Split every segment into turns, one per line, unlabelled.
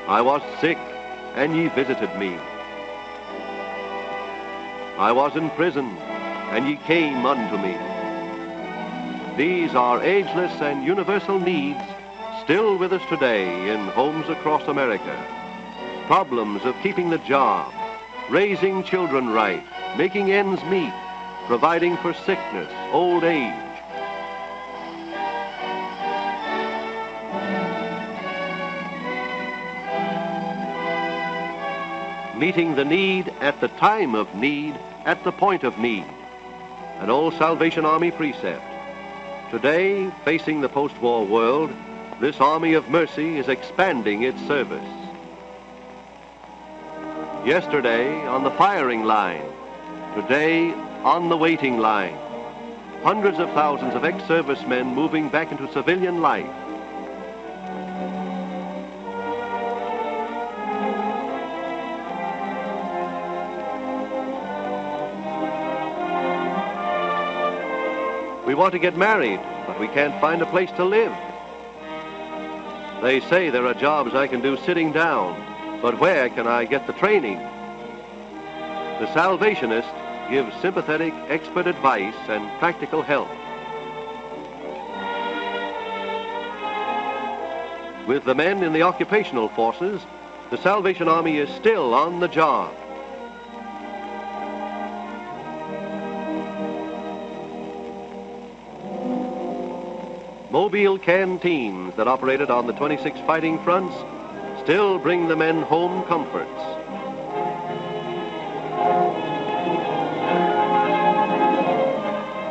I was sick, and ye visited me. I was in prison, and ye came unto me. These are ageless and universal needs still with us today in homes across America. Problems of keeping the job, raising children right, making ends meet, providing for sickness, old age. Meeting the need at the time of need, at the point of need. An old Salvation Army precept. Today, facing the post-war world, this Army of Mercy is expanding its service. Yesterday, on the firing line. Today, on the waiting line. Hundreds of thousands of ex-servicemen moving back into civilian life. We want to get married, but we can't find a place to live. They say there are jobs I can do sitting down, but where can I get the training? The Salvationist gives sympathetic, expert advice and practical help. With the men in the occupational forces, the Salvation Army is still on the job. Mobile canteens that operated on the 26 fighting fronts still bring the men home comforts.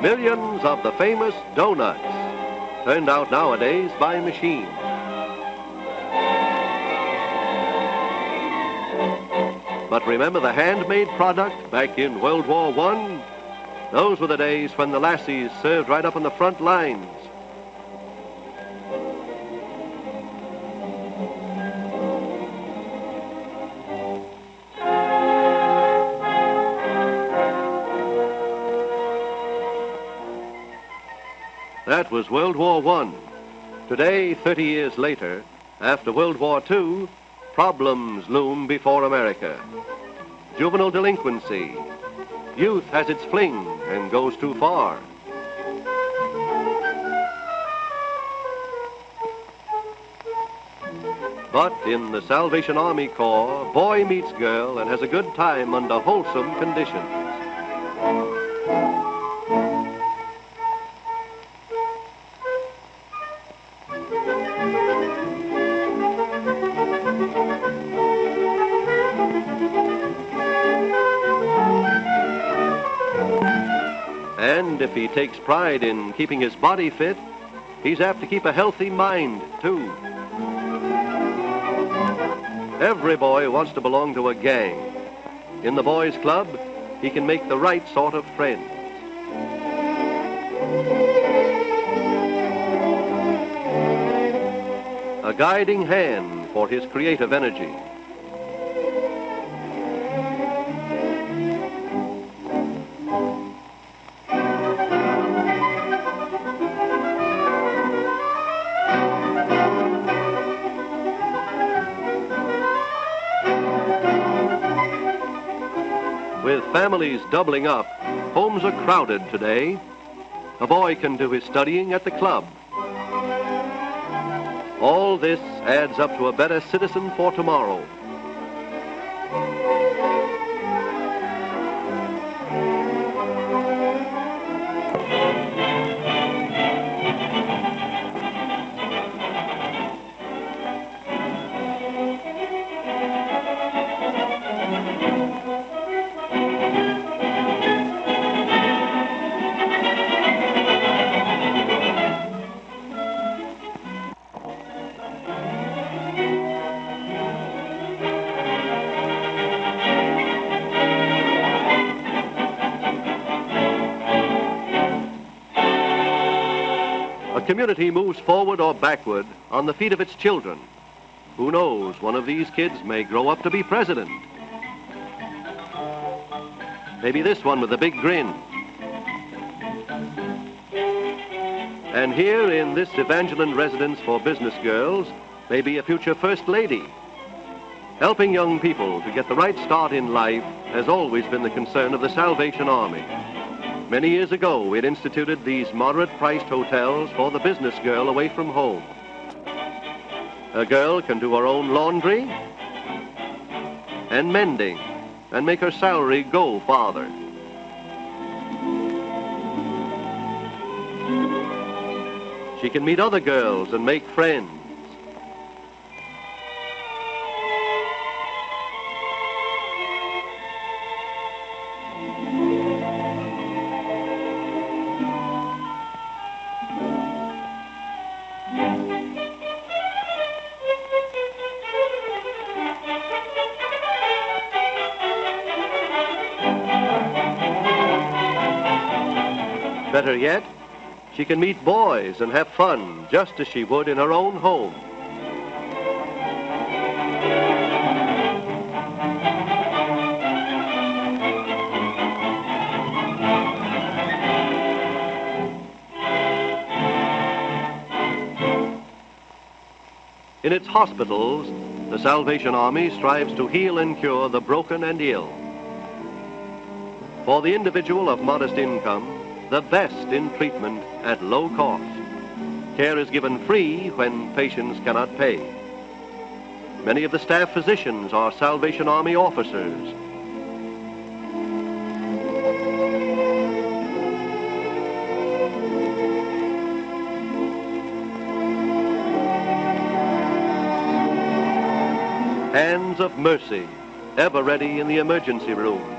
Millions of the famous donuts, turned out nowadays by machine. But remember the handmade product back in World War I? Those were the days when the lassies served right up on the front lines. That was World War I. Today, 30 years later, after World War II, problems loom before America. Juvenile delinquency. Youth has its fling and goes too far. But in the Salvation Army Corps, boy meets girl and has a good time under wholesome conditions. And if he takes pride in keeping his body fit, he's apt to keep a healthy mind, too. Every boy wants to belong to a gang. In the boys' club, he can make the right sort of friends. A guiding hand for his creative energy. With families doubling up, homes are crowded today. A boy can do his studying at the club. All this adds up to a better citizen for tomorrow. A community moves forward or backward on the feet of its children. Who knows, one of these kids may grow up to be president. Maybe this one with a big grin. And here in this Evangeline residence for business girls may be a future first lady. Helping young people to get the right start in life has always been the concern of the Salvation Army. Many years ago, it instituted these moderate-priced hotels for the business girl away from home. A girl can do her own laundry and mending and make her salary go farther. She can meet other girls and make friends. Better yet, she can meet boys and have fun just as she would in her own home. In its hospitals, the Salvation Army strives to heal and cure the broken and ill. For the individual of modest income, the best in treatment at low cost. Care is given free when patients cannot pay. Many of the staff physicians are Salvation Army officers. Hands of mercy, ever ready in the emergency room.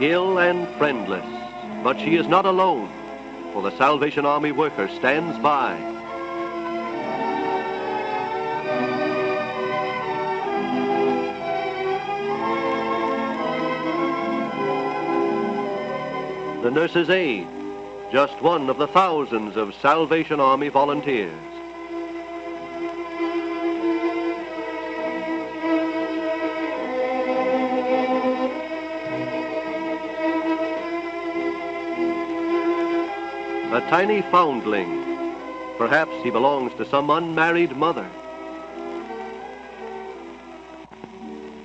Ill and friendless, but she is not alone, for the Salvation Army worker stands by. The nurse's aide, just one of the thousands of Salvation Army volunteers. A tiny foundling. Perhaps he belongs to some unmarried mother.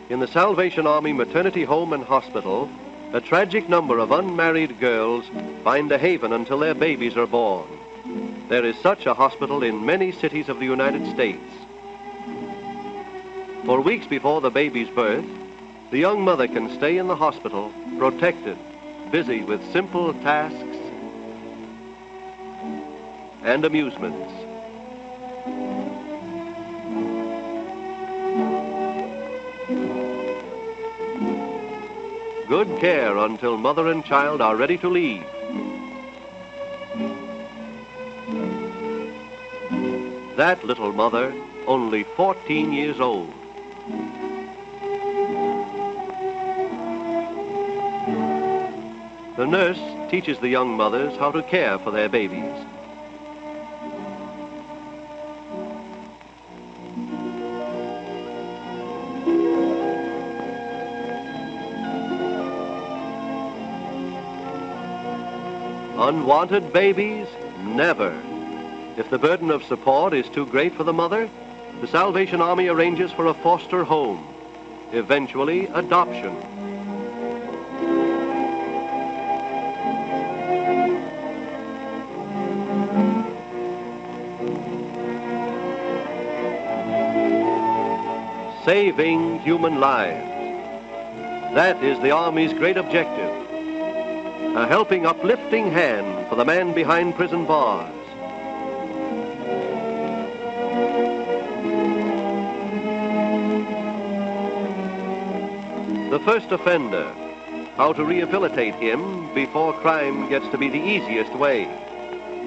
In the Salvation Army Maternity Home and Hospital, a tragic number of unmarried girls find a haven until their babies are born. There is such a hospital in many cities of the United States. For weeks before the baby's birth, the young mother can stay in the hospital, protected, busy with simple tasks and amusements. Good care until mother and child are ready to leave. That little mother, only 14 years old. The nurse teaches the young mothers how to care for their babies. Unwanted babies? Never. If the burden of support is too great for the mother, the Salvation Army arranges for a foster home, eventually adoption. Saving human lives. That is the Army's great objective. A helping, uplifting hand for the man behind prison bars. The first offender, how to rehabilitate him before crime gets to be the easiest way.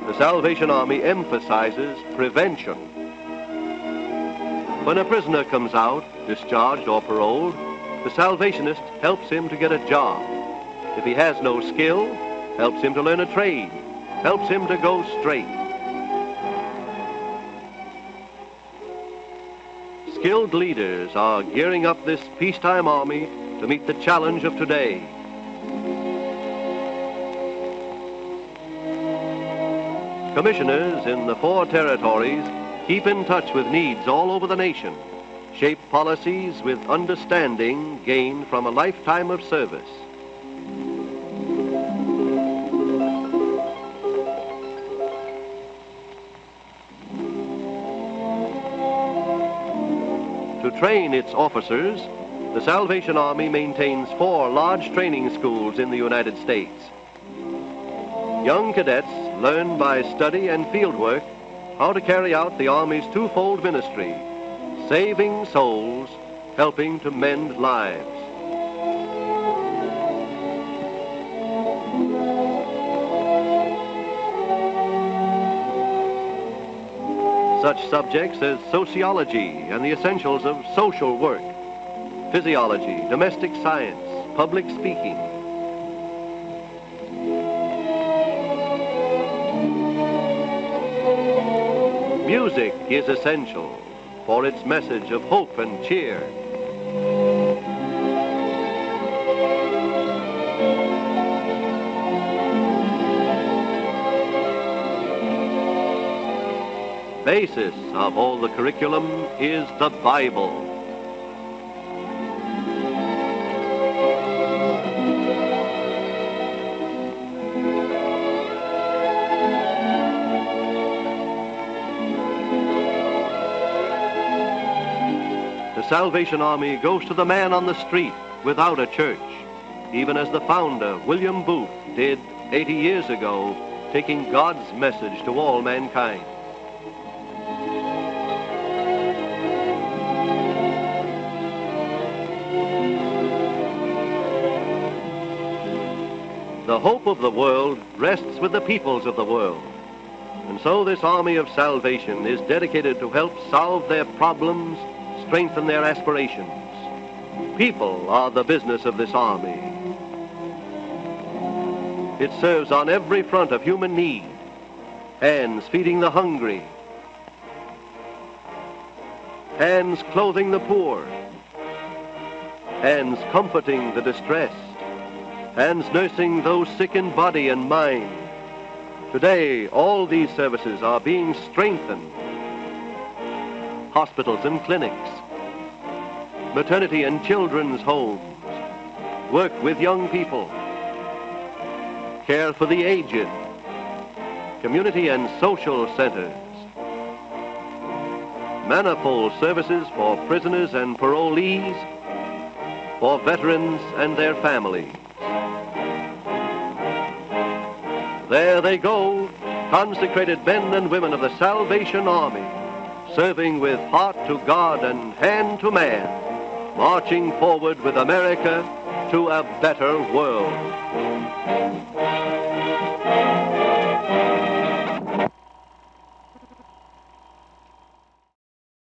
The Salvation Army emphasizes prevention. When a prisoner comes out, discharged or paroled, the Salvationist helps him to get a job. If he has no skill, helps him to learn a trade, helps him to go straight. Skilled leaders are gearing up this peacetime army to meet the challenge of today. Commissioners in the 4 territories keep in touch with needs all over the nation, shape policies with understanding gained from a lifetime of service. To train its officers, the Salvation Army maintains 4 large training schools in the United States. Young cadets learn by study and field work how to carry out the Army's twofold ministry, saving souls, helping to mend lives. Such subjects as sociology and the essentials of social work, physiology, domestic science, public speaking. Music is essential for its message of hope and cheer. Basis of all the curriculum is the Bible. The Salvation Army goes to the man on the street without a church, even as the founder, William Booth, did 80 years ago, taking God's message to all mankind. The hope of the world rests with the peoples of the world. And so this army of salvation is dedicated to help solve their problems, strengthen their aspirations. People are the business of this army. It serves on every front of human need. Hands feeding the hungry. Hands clothing the poor. Hands comforting the distressed. Hands nursing those sick in body and mind. Today, all these services are being strengthened. Hospitals and clinics, maternity and children's homes, work with young people, care for the aged, community and social centers, manifold services for prisoners and parolees, for veterans and their families. There they go, consecrated men and women of the Salvation Army, serving with heart to God and hand to man, marching forward with America to a better world.